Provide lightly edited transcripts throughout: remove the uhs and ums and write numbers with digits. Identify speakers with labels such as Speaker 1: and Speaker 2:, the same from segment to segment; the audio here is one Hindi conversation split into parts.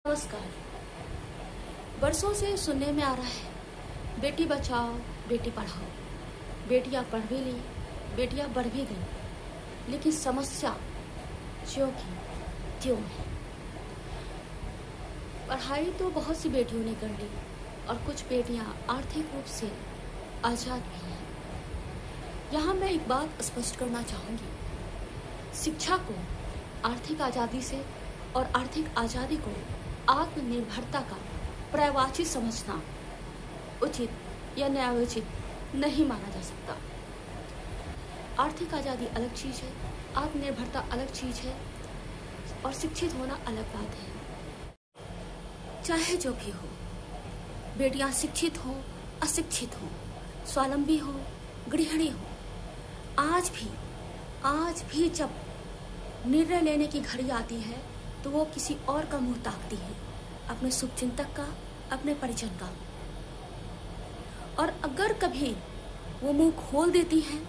Speaker 1: नमस्कार। वर्षों से सुनने में आ रहा है, बेटी बचाओ बेटी पढ़ाओ। बेटियां पढ़ भी ली, बेटियां बढ़ भी गई, लेकिन समस्या ज्यों की त्यों है। पढ़ाई तो बहुत सी बेटियों ने कर ली और कुछ बेटियां आर्थिक रूप से आज़ाद भी हैं। यहाँ मैं एक बात स्पष्ट करना चाहूँगी, शिक्षा को आर्थिक आज़ादी से और आर्थिक आज़ादी को आत्मनिर्भरता का पर्यायवाची समझना उचित या न्यायोचित नहीं माना जा सकता। आर्थिक आज़ादी अलग चीज़ है, आत्मनिर्भरता अलग चीज़ है और शिक्षित होना अलग बात है। चाहे जो भी हो, बेटियां शिक्षित हो अशिक्षित हो, स्वावलंबी हो गृहिणी हो, आज भी जब निर्णय लेने की घड़ी आती है तो वो किसी और का मुंह ताकती है, अपने शुभचिंतक का, अपने परिजन का। और अगर कभी वो मुंह खोल देती हैं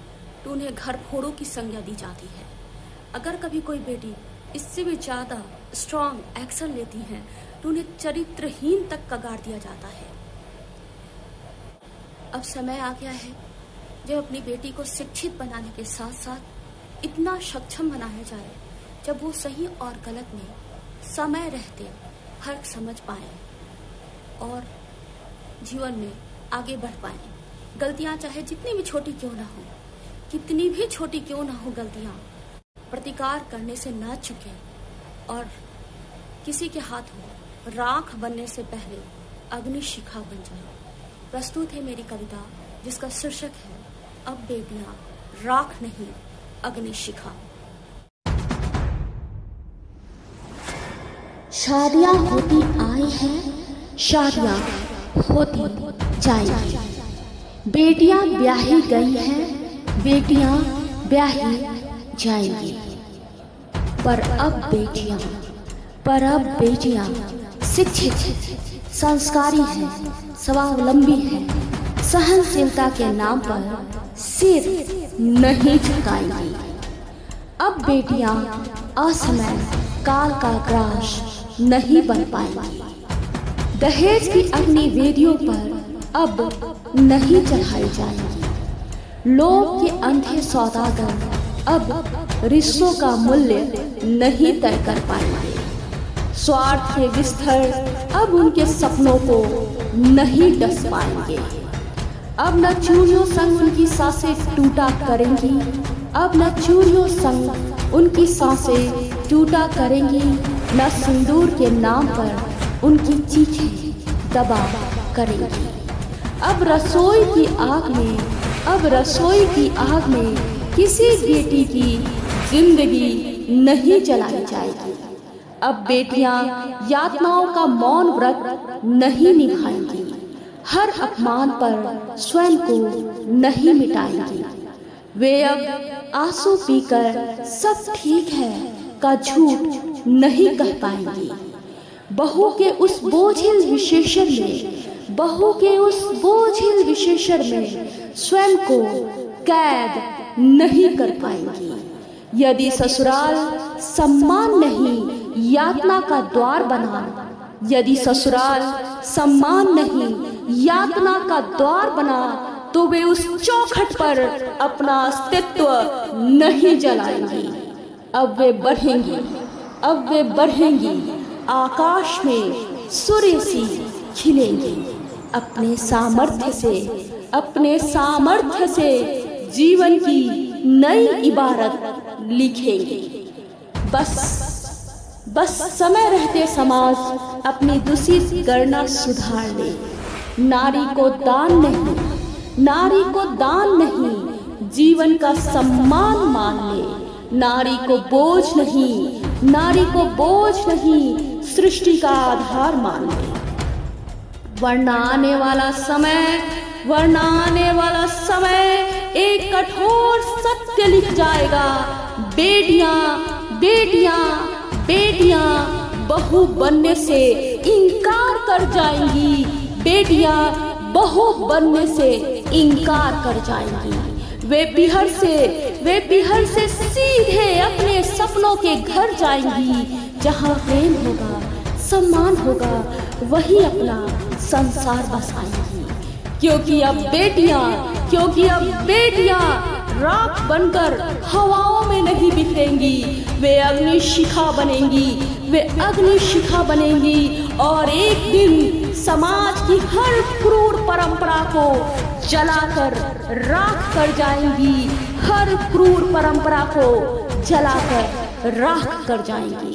Speaker 1: तो उन्हें घर फोड़ों की संज्ञा दी जाती है। अगर कभी कोई बेटी इससे भी ज़्यादा स्ट्रॉन्ग एक्शन लेती हैं तो उन्हें चरित्रहीन तक कगार दिया जाता है। अब समय आ गया है जब अपनी बेटी को शिक्षित बनाने के साथ साथ इतना सक्षम बनाया जाए जब वो सही और गलत में समय रहते फर्क समझ पाए और जीवन में आगे बढ़ पाए। गलतियां चाहे जितनी भी छोटी क्यों ना हो, कितनी भी छोटी क्यों ना हो, गलतियां प्रतिकार करने से न चुके और किसी के हाथों राख बनने से पहले अग्निशिखा बन जाए। प्रस्तुत है मेरी कविता जिसका शीर्षक है अब बेटियां राख नहीं अग्निशिखा।
Speaker 2: शादियां होती आई हैं, शादियां होती जाएंगी। बेटियां ब्याही गई हैं, बेटियां ब्याही जाएंगी। पर अब बेटियां शिक्षित संस्कारी हैं, स्वावलंबी हैं, सहनशीलता के नाम पर सिर नहीं झुकाएंगी। अब बेटियां असमय काल का ग्रास नहीं बन पाएंगी। दहेज की अग्नि वेदियों पर अब नहीं चढ़ाई जाएंगी। लोभ के अंधे सौदागर अब रिश्तों का मूल्य नहीं तय कर पाएंगे। स्वार्थ के बिस्तर अब उनके सपनों को नहीं डस पाएंगे। अब न चूड़ियों संग उनकी सांसें टूटा करेंगी, अब न चूड़ियों संग उनकी सांसें टूटा करेंगी, न सिंदूर के नाम पर उनकी चीखें दबा करेंगी। अब रसोई की आग में किसी बेटी की जिंदगी नहीं जलाई जाएगी। अब बेटियां यातनाओं का मौन व्रत नहीं निभाएंगी, हर अपमान पर स्वयं को नहीं मिटाएंगी। वे अब आंसू पीकर सब ठीक है का झूठ नहीं कह पाएंगी। बहू के उस बोझिल विशेषण में स्वयं को कैद नहीं कर पाएंगी। यदि ससुराल सम्मान नहीं यातना का द्वार बना, तो वे उस चौखट पर अपना अस्तित्व नहीं जलाएंगी। अब वे बढ़ेंगी, आकाश में सूर्य सी खिलेंगी। अपने सामर्थ्य से जीवन की नई इबारत लिखेंगी। बस समय रहते समाज अपनी दूषित गणना सुधार ले। नारी को दान नहीं जीवन का सम्मान मान ले। नारी को बोझ नहीं सृष्टि का आधार मान ले। वरना आने वाला समय एक कठोर सत्य लिख जाएगा। बेटियां बहू बनने से इनकार कर जाएंगी। बेटियां बहू बनने से इनकार कर जाएंगी। वे पीहर से सीधे अपने सपनों के घर जाएंगी, जहाँ प्रेम होगा, सम्मान होगा वही अपना संसार बसाएंगी। क्योंकि अब बेटियां राख बनकर हवाओं में नहीं बिखरेंगी, वे अग्निशिखा बनेंगी और एक दिन समाज की हर क्रूर परंपरा को जलाकर राख कर जाएंगी, हर क्रूर परंपरा को जलाकर राख कर जाएंगी।